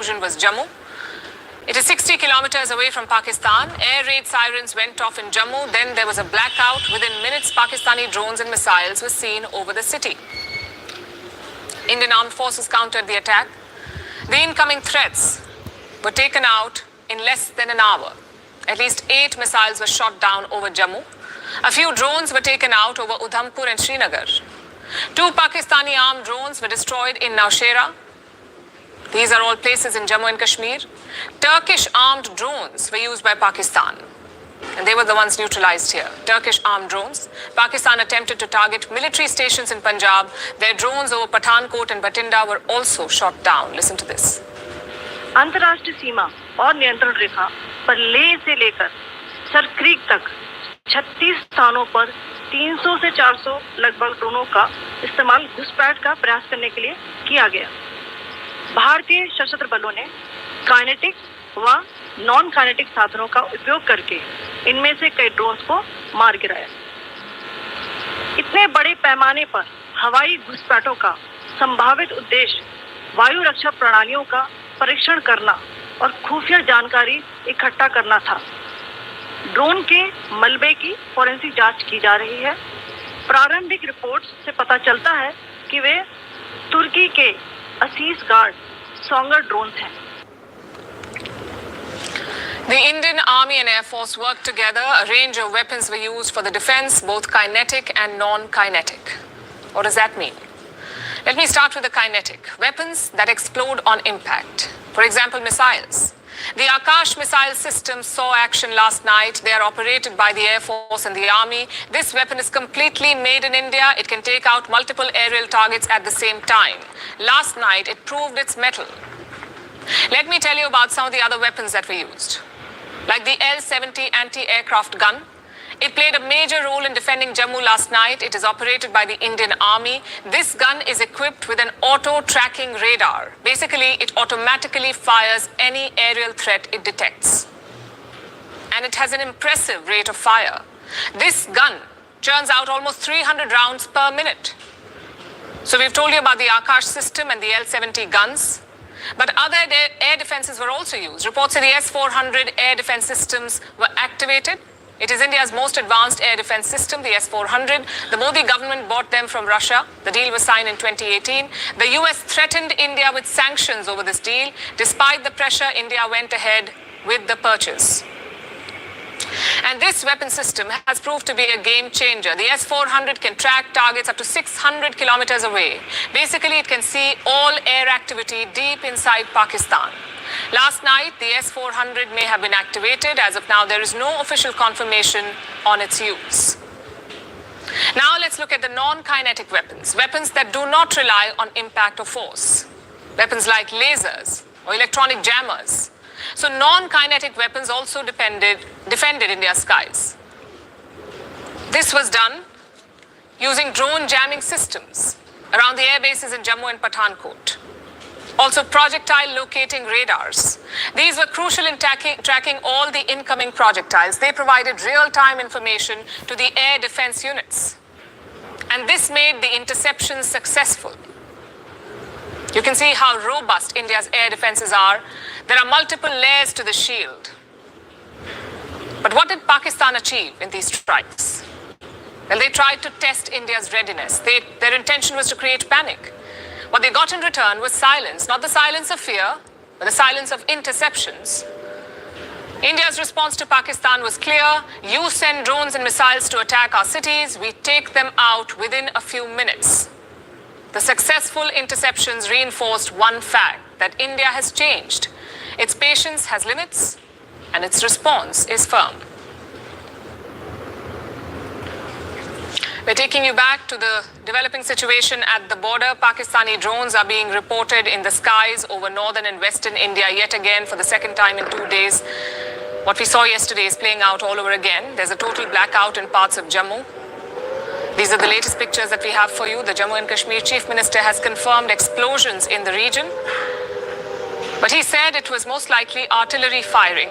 was Jammu. It is 60 kilometers away from Pakistan. Air raid sirens went off in Jammu. Then there was a blackout. Within minutes, Pakistani drones and missiles were seen over the city. Indian armed forces countered the attack. The incoming threats were taken out in less than an hour. At least 8 missiles were shot down over Jammu. A few drones were taken out over Udhampur and Srinagar. 2 Pakistani armed drones were destroyed in Nowshera. These are all places in Jammu and Kashmir. Turkish armed drones were used by Pakistan. And they were the ones neutralized here. Turkish armed drones. Pakistan attempted to target military stations in Punjab. Their drones over Pathankot and Batinda were also shot down. Listen to this. अंतर्राष्ट्रीय सीमा और नियंत्रण रेखा पर लेह से लेकर Sir Creek तक 36 स्थानों पर 300 से 400 लगभग ड्रोनों का इस्तेमाल घुसपैठ का प्रयास करने के लिए किया गया। भारतीय सशस्त्र बलों ने काइनेटिक व नॉन काइनेटिक साधनों का उपयोग करके इनमें से कई ड्रोन्स को मार गिराया। इतने बड़े पैमाने पर हवाई घुसपैठों का संभावित उद्देश्य वायु रक्षा प्रणालियों का परीक्षण करना और खुफिया जानकारी इकट्ठा करना था। ड्रोन के मलबे की फोरेंसिक जांच की जा रही है। प्रारंभिक रिपोर्ट्स से पता चलता है कि वे तुर्की के असीस गार्ड सोंगर ड्रोन्स हैं। The Indian Army and Air Force worked together. A range of weapons were used for the defense, both kinetic and non-kinetic. What does that mean? Let me start with the kinetic. Weapons that explode on impact. For example, missiles. The Akash missile system saw action last night. They are operated by the Air Force and the Army. This weapon is completely made in India. It can take out multiple aerial targets at the same time. Last night, it proved its mettle. Let me tell you about some of the other weapons that were used. Like the L-70 anti-aircraft gun. It played a major role in defending Jammu last night. It is operated by the Indian Army. This gun is equipped with an auto-tracking radar. Basically, it automatically fires any aerial threat it detects. And it has an impressive rate of fire. This gun churns out almost 300 rounds per minute. So we've told you about the Akash system and the L-70 guns. But other air defenses were also used. Reports say the S-400 air defense systems were activated. It is India's most advanced air defense system, the S-400. The Modi government bought them from Russia. The deal was signed in 2018. The US threatened India with sanctions over this deal. Despite the pressure, India went ahead with the purchase. And this weapon system has proved to be a game changer. The S-400 can track targets up to 600 kilometers away. Basically, it can see all air activity deep inside Pakistan. Last night, the S-400 may have been activated. As of now, there is no official confirmation on its use. Now let's look at the non-kinetic weapons, weapons that do not rely on impact or force. Weapons like lasers or electronic jammers. So non-kinetic weapons also defended India's skies. This was done using drone jamming systems around the air bases in Jammu and Pathankot. Also projectile locating radars. These were crucial in tracking all the incoming projectiles. They provided real-time information to the air defense units. And this made the interceptions successful. You can see how robust India's air defenses are. There are multiple layers to the shield. But what did Pakistan achieve in these strikes? Well, they tried to test India's readiness. Their intention was to create panic. What they got in return was silence, not the silence of fear, but the silence of interceptions. India's response to Pakistan was clear. You send drones and missiles to attack our cities, we take them out within a few minutes. The successful interceptions reinforced one fact, that India has changed. Its patience has limits, and its response is firm. We're taking you back to the developing situation at the border. Pakistani drones are being reported in the skies over northern and western India yet again for the second time in 2 days. What we saw yesterday is playing out all over again. There's a total blackout in parts of Jammu. These are the latest pictures that we have for you. The Jammu and Kashmir Chief Minister has confirmed explosions in the region. But he said it was most likely artillery firing.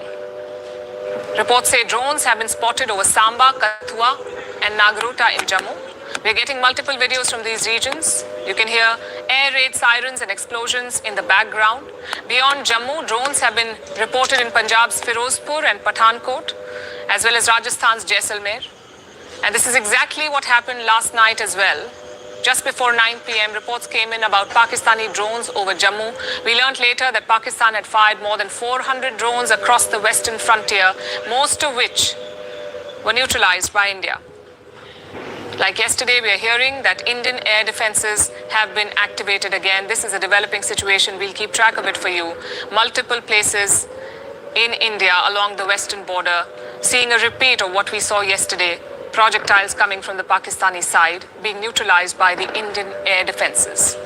Reports say drones have been spotted over Samba, Kathua and Nagrota in Jammu. We're getting multiple videos from these regions. You can hear air raid sirens and explosions in the background. Beyond Jammu, drones have been reported in Punjab's Firozpur and Pathankot, as well as Rajasthan's Jaisalmer. And this is exactly what happened last night as well. Just before 9 p.m., reports came in about Pakistani drones over Jammu. We learned later that Pakistan had fired more than 400 drones across the western frontier, most of which were neutralized by India. Like yesterday, we are hearing that Indian air defenses have been activated again. This is a developing situation. We'll keep track of it for you. Multiple places in India along the western border, seeing a repeat of what we saw yesterday. Projectiles coming from the Pakistani side being neutralized by the Indian air defenses.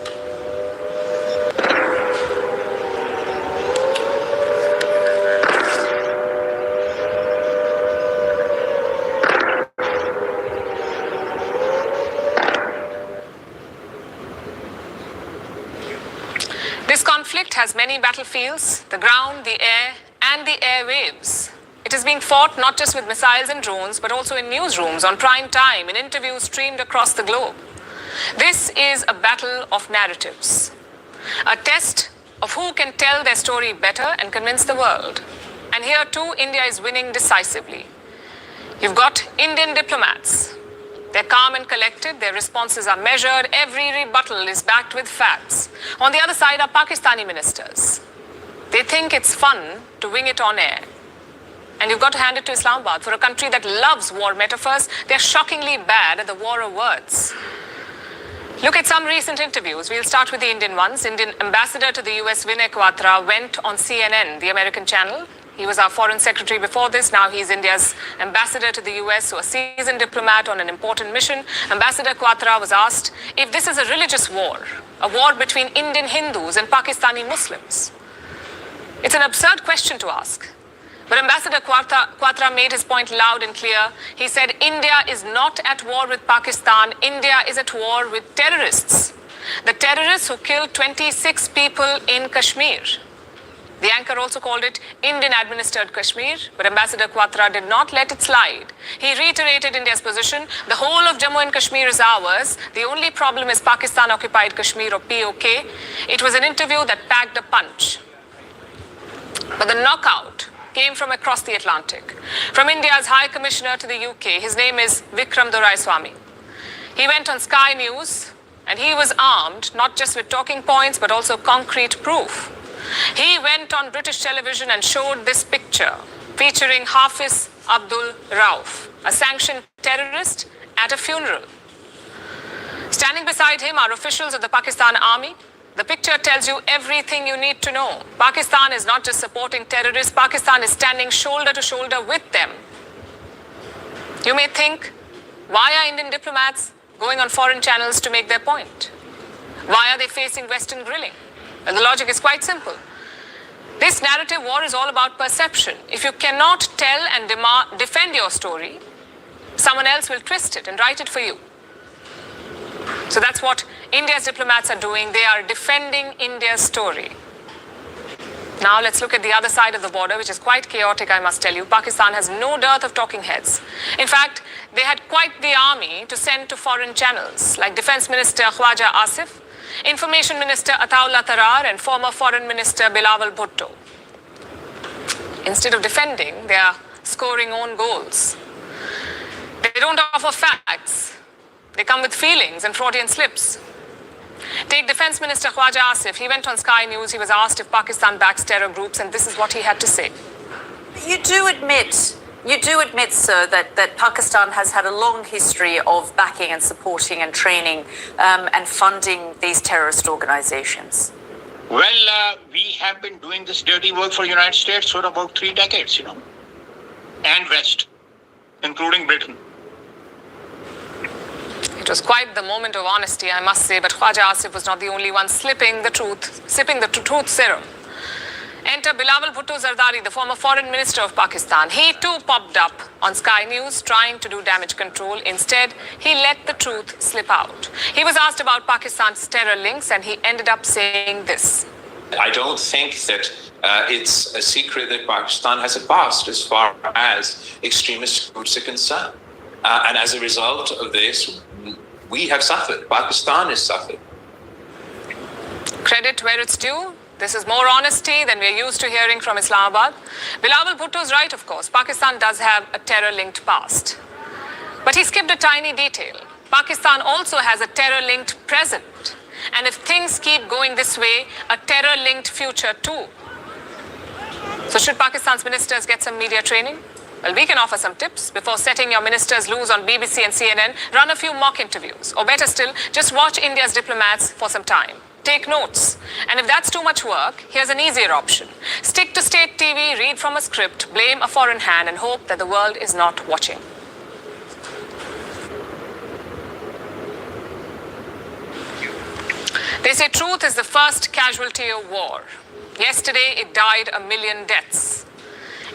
This conflict has many battlefields: the ground, the air, and the airwaves. It is being fought not just with missiles and drones, but also in newsrooms, on prime time, in interviews streamed across the globe. This is a battle of narratives, a test of who can tell their story better and convince the world. And here too, India is winning decisively. You've got Indian diplomats. They're calm and collected, their responses are measured, every rebuttal is backed with facts. On the other side are Pakistani ministers. They think it's fun to wing it on air. And you've got to hand it to Islamabad. For a country that loves war metaphors, they're shockingly bad at the war of words. Look at some recent interviews. We'll start with the Indian ones. Indian ambassador to the US, Vinay Quatra, went on CNN, the American channel. He was our foreign secretary before this. Now he's India's ambassador to the US, so a seasoned diplomat on an important mission. Ambassador Quatra was asked if this is a religious war, a war between Indian Hindus and Pakistani Muslims. It's an absurd question to ask. But Ambassador Quatra made his point loud and clear. He said, India is not at war with Pakistan. India is at war with terrorists. The terrorists who killed 26 people in Kashmir. The anchor also called it Indian-administered Kashmir, but Ambassador Quatra did not let it slide. He reiterated India's position. The whole of Jammu and Kashmir is ours. The only problem is Pakistan-occupied Kashmir, or POK. It was an interview that packed a punch. But the knockout came from across the Atlantic. From India's High Commissioner to the UK, his name is Vikram Doraiswamy. He went on Sky News, and he was armed not just with talking points, but also concrete proof. He went on British television and showed this picture featuring Hafiz Abdul Rauf, a sanctioned terrorist, at a funeral. Standing beside him are officials of the Pakistan Army. The picture tells you everything you need to know. Pakistan is not just supporting terrorists, Pakistan is standing shoulder to shoulder with them. You may think, why are Indian diplomats going on foreign channels to make their point? Why are they facing Western grilling? Well, the logic is quite simple. This narrative war is all about perception. If you cannot tell and defend your story, someone else will twist it and write it for you. So that's what India's diplomats are doing. They are defending India's story. Now let's look at the other side of the border, which is quite chaotic, I must tell you. Pakistan has no dearth of talking heads. In fact, they had quite the army to send to foreign channels, like Defense Minister Khwaja Asif, Information Minister Ataullah Tarar, and former Foreign Minister Bilawal Bhutto. Instead of defending, they are scoring own goals. They don't offer facts. They come with feelings and Freudian slips. Take Defense Minister Khwaja Asif. He went on Sky News. He was asked if Pakistan backs terror groups, and this is what he had to say. You do admit, sir, that Pakistan has had a long history of backing and supporting and training and funding these terrorist organizations. Well, we have been doing this dirty work for the United States for about 3 decades, and West, including Britain. It was quite the moment of honesty, I must say, but Khwaja Asif was not the only one sipping the truth serum. Enter Bilawal Bhutto Zardari, the former foreign minister of Pakistan. He too popped up on Sky News trying to do damage control. Instead, he let the truth slip out. He was asked about Pakistan's terror links, and he ended up saying this. I don't think that it's a secret that Pakistan has a past as far as extremist groups are concerned. And as a result of this, we have suffered. Pakistan has suffered. Credit where it's due. This is more honesty than we're used to hearing from Islamabad. Bilawal Bhutto's right, of course. Pakistan does have a terror-linked past. But he skipped a tiny detail. Pakistan also has a terror-linked present. And if things keep going this way, a terror-linked future too. So should Pakistan's ministers get some media training? Well, we can offer some tips. Before setting your ministers loose on BBC and CNN, run a few mock interviews. Or better still, just watch India's diplomats for some time. Take notes. And if that's too much work, here's an easier option. Stick to state TV, read from a script, blame a foreign hand, and hope that the world is not watching. They say truth is the first casualty of war. Yesterday, it died 1 million deaths.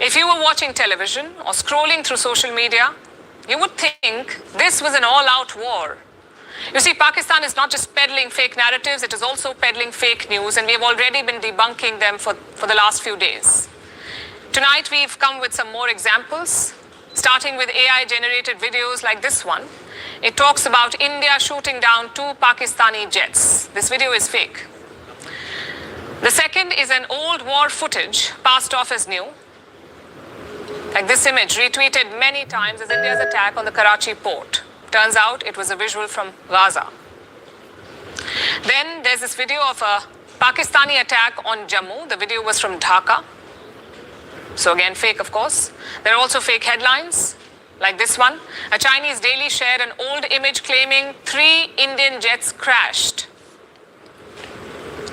If you were watching television or scrolling through social media, you would think this was an all-out war. You see, Pakistan is not just peddling fake narratives, it is also peddling fake news, and we have already been debunking them for the last few days. Tonight, we've come with some more examples, starting with AI-generated videos like this one. It talks about India shooting down 2 Pakistani jets. This video is fake. The second is an old war footage passed off as new. Like this image, retweeted many times as India's attack on the Karachi port. Turns out it was a visual from Gaza. Then there's this video of a Pakistani attack on Jammu. The video was from Dhaka. So again, fake, of course. There are also fake headlines, like this one. A Chinese daily shared an old image claiming 3 Indian jets crashed.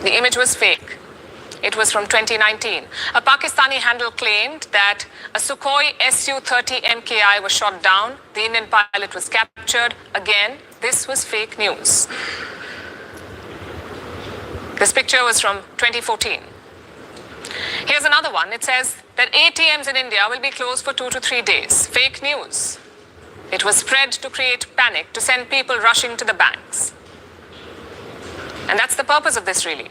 The image was fake. It was from 2019. A Pakistani handle claimed that a Sukhoi Su-30 MKI was shot down. The Indian pilot was captured. Again, this was fake news. This picture was from 2014. Here's another one. It says that ATMs in India will be closed for 2 to 3 days. Fake news. It was spread to create panic, to send people rushing to the banks. And that's the purpose of this, really.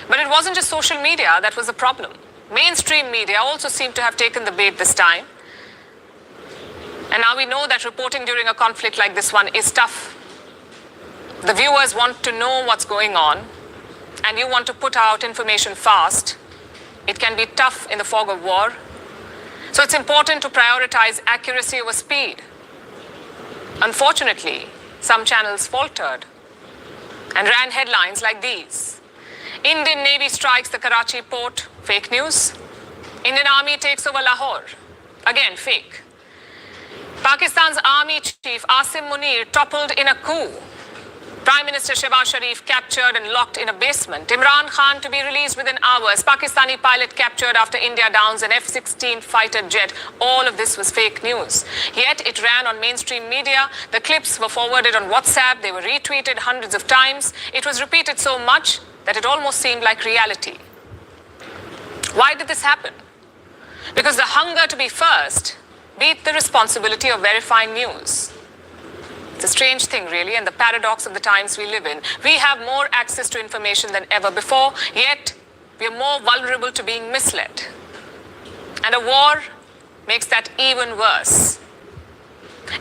But it wasn't just social media that was the problem. Mainstream media also seemed to have taken the bait this time. And now we know that reporting during a conflict like this one is tough. The viewers want to know what's going on, and you want to put out information fast. It can be tough in the fog of war. So it's important to prioritize accuracy over speed. Unfortunately, some channels faltered and ran headlines like these. Indian Navy strikes the Karachi port. Fake news. Indian Army takes over Lahore. Again, fake. Pakistan's Army Chief Asim Munir toppled in a coup. Prime Minister Shehbaz Sharif captured and locked in a basement. Imran Khan to be released within hours. Pakistani pilot captured after India downs an F-16 fighter jet. All of this was fake news. Yet it ran on mainstream media. The clips were forwarded on WhatsApp. They were retweeted hundreds of times. It was repeated so much that it almost seemed like reality. Why did this happen? Because the hunger to be first beat the responsibility of verifying news. It's a strange thing, really, and the paradox of the times we live in. We have more access to information than ever before, yet we are more vulnerable to being misled. And a war makes that even worse.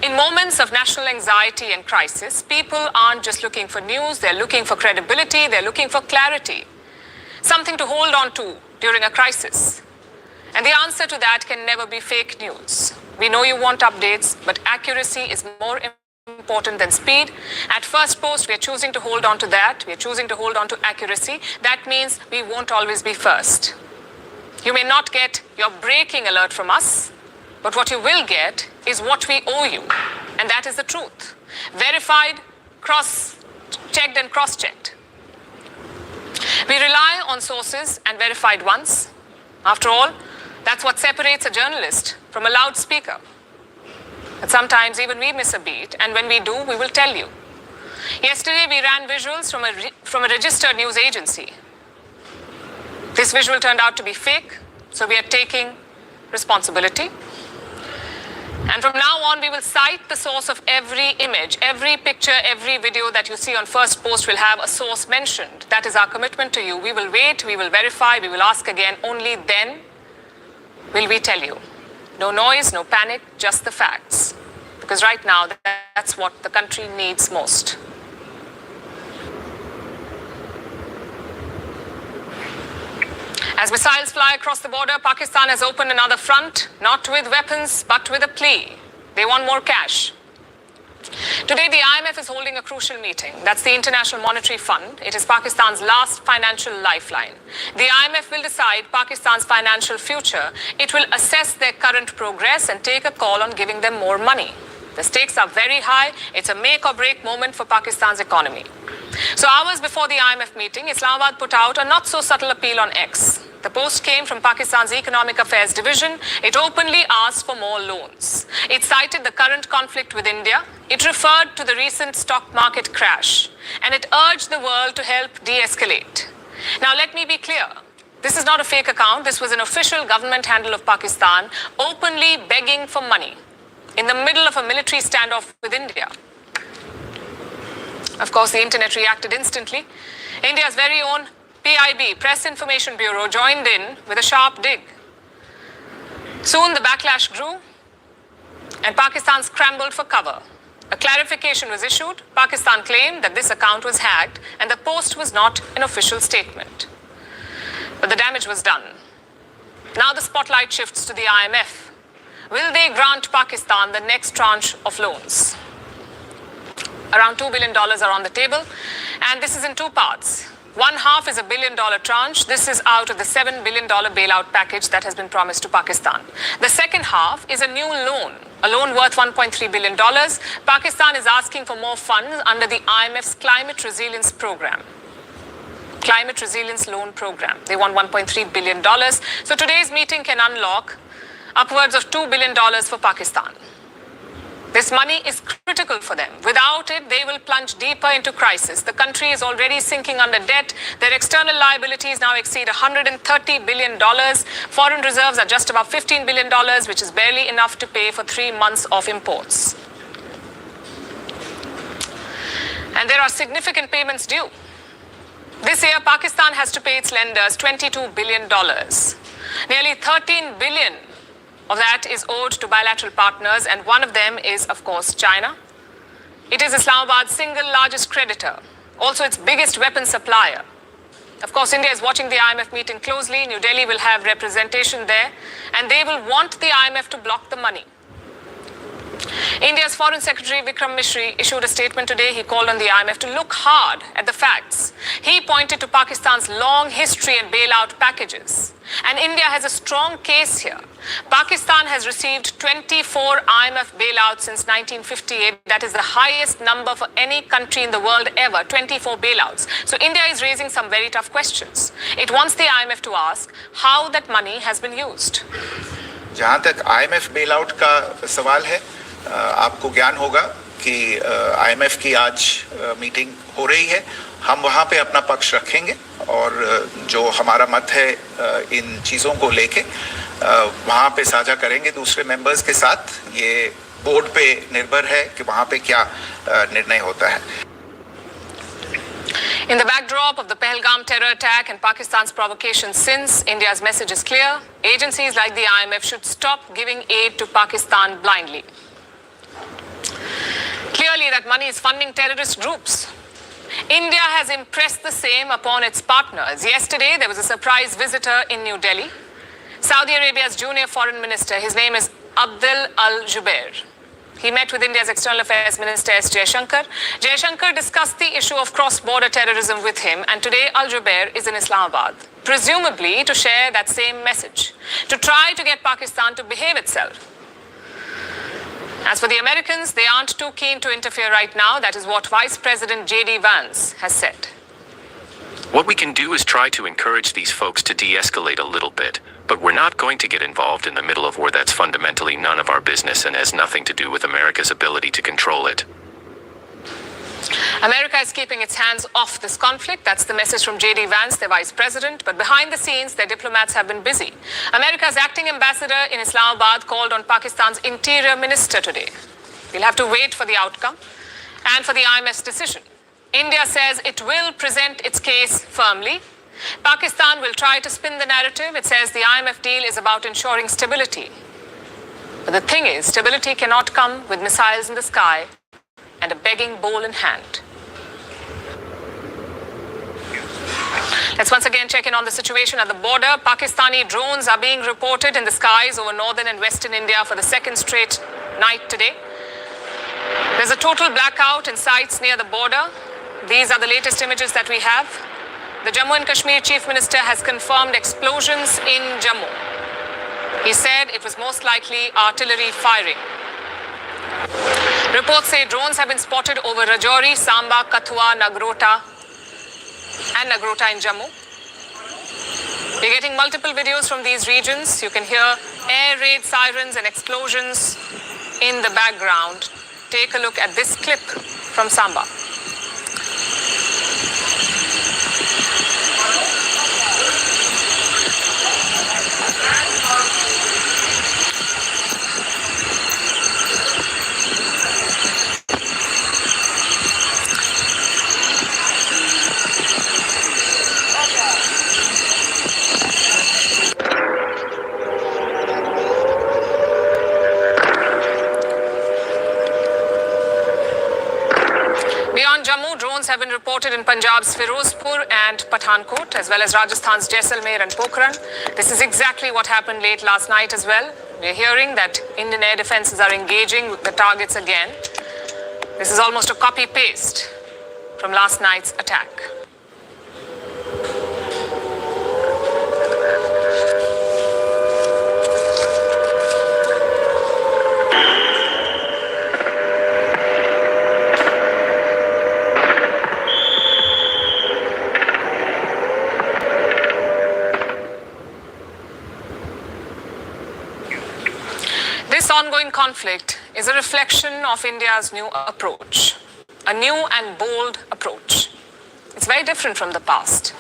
In moments of national anxiety and crisis, people aren't just looking for news, they're looking for credibility, they're looking for clarity. Something to hold on to during a crisis. And the answer to that can never be fake news. We know you want updates, but accuracy is more important than speed. At First Post, we are choosing to hold on to that. We are choosing to hold on to accuracy. That means we won't always be first. You may not get your breaking alert from us, but what you will get is what we owe you. And that is the truth. Verified, cross-checked and cross-checked. We rely on sources and verified ones. After all, that's what separates a journalist from a loudspeaker. But sometimes even we miss a beat, and when we do, we will tell you. Yesterday, we ran visuals from a registered news agency. This visual turned out to be fake, so we are taking responsibility. And from now on, we will cite the source of every image, every picture, every video that you see on First Post will have a source mentioned. That is our commitment to you. We will wait, we will verify, we will ask again. Only then will we tell you. No noise, no panic, just the facts. Because right now, that's what the country needs most. As missiles fly across the border, Pakistan has opened another front, not with weapons, but with a plea. They want more cash. Today, the IMF is holding a crucial meeting. That's the International Monetary Fund. It is Pakistan's last financial lifeline. The IMF will decide Pakistan's financial future. It will assess their current progress and take a call on giving them more money. The stakes are very high. It's a make or break moment for Pakistan's economy. So hours before the IMF meeting, Islamabad put out a not so subtle appeal on X. The post came from Pakistan's Economic Affairs Division. It openly asked for more loans. It cited the current conflict with India. It referred to the recent stock market crash. And it urged the world to help de-escalate. Now, let me be clear. This is not a fake account. This was an official government handle of Pakistan openly begging for money in the middle of a military standoff with India. Of course, the internet reacted instantly. India's very own PIB, Press Information Bureau, joined in with a sharp dig. Soon the backlash grew and Pakistan scrambled for cover. A clarification was issued. Pakistan claimed that this account was hacked and the post was not an official statement. But the damage was done. Now the spotlight shifts to the IMF. Will they grant Pakistan the next tranche of loans? Around $2 billion are on the table, and this is in two parts. One half is $1 billion tranche. This is out of the $7 billion bailout package that has been promised to Pakistan. The second half is a new loan, a loan worth $1.3 billion. Pakistan is asking for more funds under the IMF's Climate Resilience Program. Climate Resilience Loan Program. They want $1.3 billion. So today's meeting can unlock upwards of $2 billion for Pakistan. This money is critical for them. Without it, they will plunge deeper into crisis. The country is already sinking under debt. Their external liabilities now exceed $130 billion. Foreign reserves are just about $15 billion, which is barely enough to pay for 3 months of imports. And there are significant payments due. This year, Pakistan has to pay its lenders $22 billion. Nearly $13 billion of that is owed to bilateral partners, and one of them is, of course, China. It is Islamabad's single largest creditor, also its biggest weapons supplier. Of course, India is watching the IMF meeting closely. New Delhi will have representation there, and they will want the IMF to block the money. India's Foreign Secretary Vikram Misri issued a statement today. He called on the IMF to look hard at the facts. He pointed to Pakistan's long history and bailout packages. And India has a strong case here. Pakistan has received 24 IMF bailouts since 1958. That is the highest number for any country in the world ever, 24 bailouts. So India is raising some very tough questions. It wants the IMF to ask how that money has been used. जहाँ तक IMF bailout का सवाल है, आपको ज्ञान होगा कि IMF की आज मीटिंग हो रही है. हम वहाँ पे अपना पक्ष रखेंगे और जो हमारा मत है इन चीज़ों को लेके वहाँ पे साझा करेंगे दूसरे मेंबर्स के साथ. ये बोर्ड पे निर्भर है कि वहाँ पे क्या निर्णय होता है. In the backdrop of the Pahalgam terror attack and Pakistan's provocation since, India's message is clear. Agencies like the IMF should stop giving aid to Pakistan blindly. Clearly, that money is funding terrorist groups. India has impressed the same upon its partners. Yesterday, there was a surprise visitor in New Delhi. Saudi Arabia's junior foreign minister, his name is Abdul Al-Jubair. He met with India's External Affairs Minister S. Jaishankar. Jaishankar discussed the issue of cross-border terrorism with him, and today Al-Jubair is in Islamabad, presumably to share that same message, to try to get Pakistan to behave itself. As for the Americans, they aren't too keen to interfere right now. That is what Vice President J.D. Vance has said. What we can do is try to encourage these folks to de-escalate a little bit, but we're not going to get involved in the middle of war. That's fundamentally none of our business and has nothing to do with America's ability to control it. America is keeping its hands off this conflict. That's the message from J.D. Vance, their vice president. But behind the scenes, their diplomats have been busy. America's acting ambassador in Islamabad called on Pakistan's interior minister today. We'll have to wait for the outcome and for the IMF's decision. India says it will present its case firmly. Pakistan will try to spin the narrative. It says the IMF deal is about ensuring stability. But the thing is, stability cannot come with missiles in the sky and a begging bowl in hand. Let's once again check in on the situation at the border. Pakistani drones are being reported in the skies over northern and western India for the second straight night today. There's a total blackout in sites near the border. These are the latest images that we have. The Jammu and Kashmir Chief Minister has confirmed explosions in Jammu. He said it was most likely artillery firing. Reports say drones have been spotted over Rajouri, Samba, Kathua, Nagrota and Nagrota in Jammu. We're getting multiple videos from these regions. You can hear air raid sirens and explosions in the background. Take a look at this clip from Samba. Beyond Jammu, drones have been reported in Punjab's Firozpur and Pathankot, as well as Rajasthan's Jaisalmer and Pokhran. This is exactly what happened late last night as well. We're hearing that Indian air defenses are engaging with the targets again. This is almost a copy-paste from last night's attack. This ongoing conflict is a reflection of India's new approach, a new and bold approach. It's very different from the past.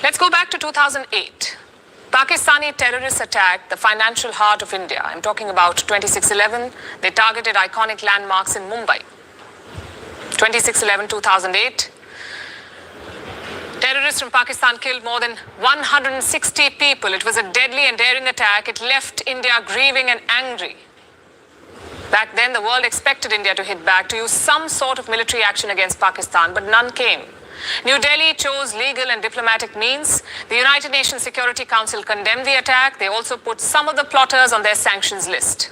Let's go back to 2008. Pakistani terrorists attacked the financial heart of India. I'm talking about 26/11. They targeted iconic landmarks in Mumbai. 26/11/2008. Terrorists from Pakistan killed more than 160 people. It was a deadly and daring attack. It left India grieving and angry. Back then, the world expected India to hit back, to use some sort of military action against Pakistan, but none came. New Delhi chose legal and diplomatic means. The United Nations Security Council condemned the attack. They also put some of the plotters on their sanctions list.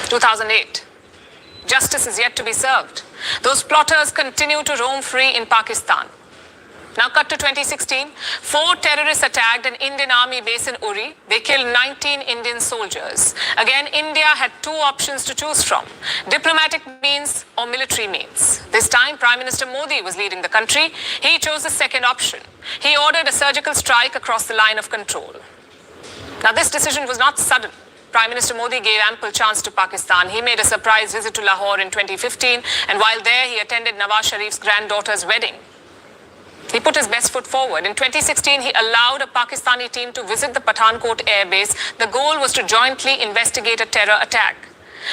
2008. Justice is yet to be served. Those plotters continue to roam free in Pakistan. Now cut to 2016. 4 terrorists attacked an Indian army base in Uri. They killed 19 Indian soldiers. Again, India had 2 options to choose from: diplomatic means or military means. This time, Prime Minister Modi was leading the country. He chose the second option. He ordered a surgical strike across the line of control. Now, this decision was not sudden. Prime Minister Modi gave ample chance to Pakistan. He made a surprise visit to Lahore in 2015, and while there, he attended Nawaz Sharif's granddaughter's wedding. He put his best foot forward. In 2016, he allowed a Pakistani team to visit the Pathankot air base. The goal was to jointly investigate a terror attack.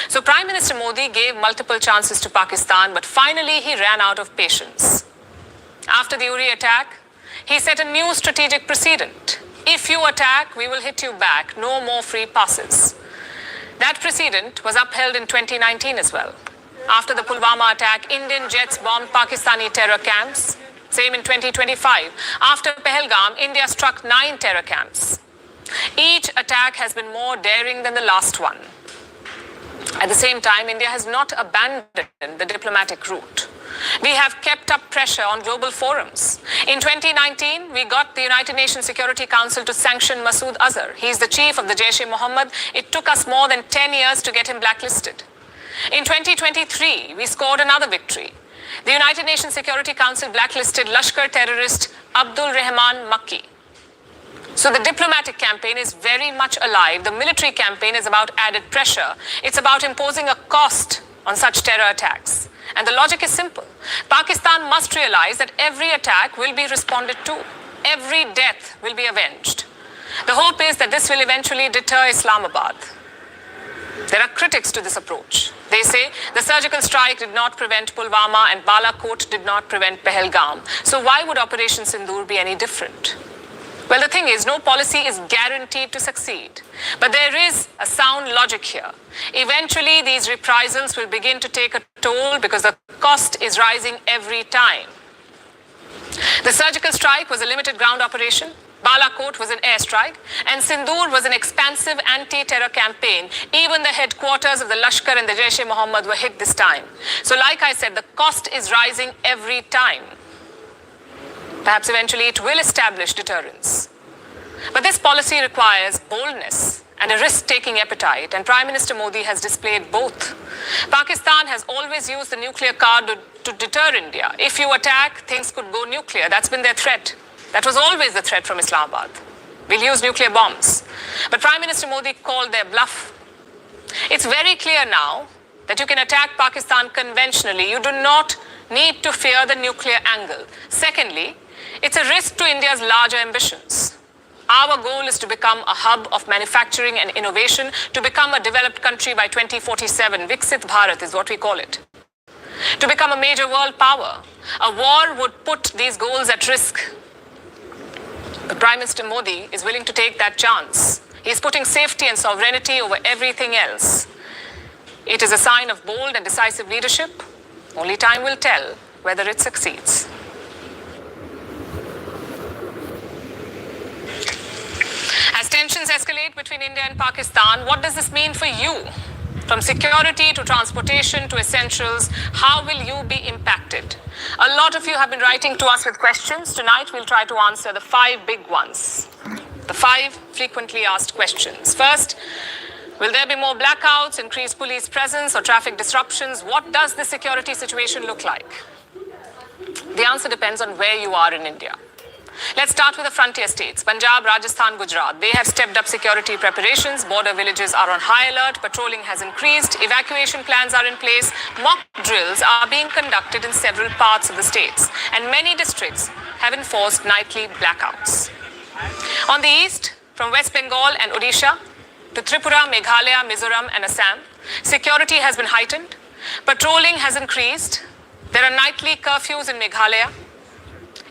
So Prime Minister Modi gave multiple chances to Pakistan, but finally he ran out of patience. After the Uri attack, he set a new strategic precedent. If you attack, we will hit you back. No more free passes. That precedent was upheld in 2019 as well. After the Pulwama attack, Indian jets bombed Pakistani terror camps. Same in 2025. After Pahalgam, India struck 9 terror camps. Each attack has been more daring than the last one. At the same time, India has not abandoned the diplomatic route. We have kept up pressure on global forums. In 2019, we got the United Nations Security Council to sanction Masood Azhar. He's the chief of the Jaish-e-Mohammed. It took us more than 10 years to get him blacklisted. In 2023, we scored another victory. The United Nations Security Council blacklisted Lashkar terrorist Abdul Rahman Makki. So the diplomatic campaign is very much alive. The military campaign is about added pressure. It's about imposing a cost on such terror attacks. And the logic is simple. Pakistan must realize that every attack will be responded to. Every death will be avenged. The hope is that this will eventually deter Islamabad. There are critics to this approach. They say the surgical strike did not prevent Pulwama and Balakot did not prevent Pahalgam. So why would Operation Sindoor be any different? Well, the thing is, no policy is guaranteed to succeed. But there is a sound logic here. Eventually, these reprisals will begin to take a toll because the cost is rising every time. The surgical strike was a limited ground operation. Balakot was an airstrike, and Sindoor was an expansive anti-terror campaign. Even the headquarters of the Lashkar and the Jaish-e-Mohammed were hit this time. So like I said, the cost is rising every time. Perhaps eventually it will establish deterrence. But this policy requires boldness and a risk-taking appetite, and Prime Minister Modi has displayed both. Pakistan has always used the nuclear card to deter India. If you attack, things could go nuclear. That's been their threat. That was always the threat from Islamabad. We'll use nuclear bombs. But Prime Minister Modi called their bluff. It's very clear now that you can attack Pakistan conventionally. You do not need to fear the nuclear angle. Secondly, it's a risk to India's larger ambitions. Our goal is to become a hub of manufacturing and innovation, to become a developed country by 2047. Viksit Bharat is what we call it. To become a major world power. A war would put these goals at risk. But Prime Minister Modi is willing to take that chance. He is putting safety and sovereignty over everything else. It is a sign of bold and decisive leadership. Only time will tell whether it succeeds. As tensions escalate between India and Pakistan, what does this mean for you? From security to transportation to essentials, how will you be impacted? A lot of you have been writing to us with questions. Tonight we'll try to answer the 5 big ones. The 5 frequently asked questions. First, will there be more blackouts, increased police presence, or traffic disruptions? What does the security situation look like? The answer depends on where you are in India. Let's start with the frontier states, Punjab, Rajasthan, Gujarat. They have stepped up security preparations. Border villages are on high alert. Patrolling has increased. Evacuation plans are in place. Mock drills are being conducted in several parts of the states. And many districts have enforced nightly blackouts. On the east, from West Bengal and Odisha to Tripura, Meghalaya, Mizoram and Assam, security has been heightened. Patrolling has increased. There are nightly curfews in Meghalaya.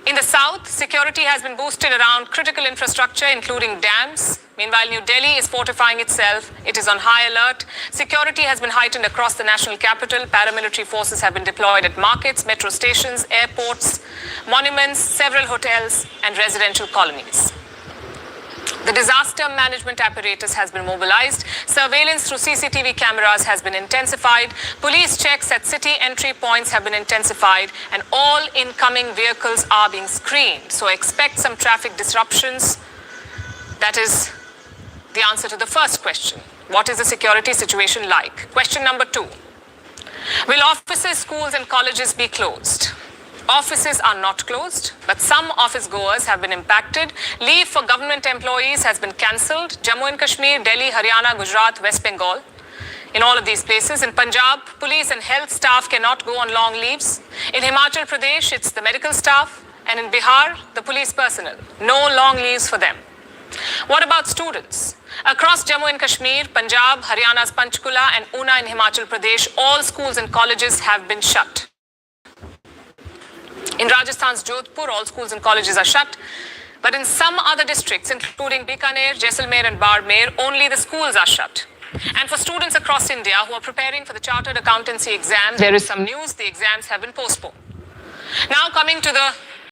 In the south, security has been boosted around critical infrastructure, including dams. Meanwhile, New Delhi is fortifying itself. It is on high alert. Security has been heightened across the national capital. Paramilitary forces have been deployed at markets, metro stations, airports, monuments, several hotels, and residential colonies. The disaster management apparatus has been mobilized. Surveillance through CCTV cameras has been intensified. Police checks at city entry points have been intensified. And all incoming vehicles are being screened. So expect some traffic disruptions. That is the answer to the first question. What is the security situation like? Question number 2. Will offices, schools and colleges be closed? Offices are not closed, but some office goers have been impacted. Leave for government employees has been cancelled. Jammu and Kashmir, Delhi, Haryana, Gujarat, West Bengal. In all of these places. In Punjab, police and health staff cannot go on long leaves. In Himachal Pradesh, it's the medical staff. And in Bihar, the police personnel. No long leaves for them. What about students? Across Jammu and Kashmir, Punjab, Haryana's Panchkula and Una in Himachal Pradesh, all schools and colleges have been shut. In Rajasthan's Jodhpur, all schools and colleges are shut. But in some other districts, including Bikaner, Jaisalmer and Barmer, only the schools are shut. And for students across India who are preparing for the Chartered Accountancy exam, there is some news. The exams have been postponed. Now coming to the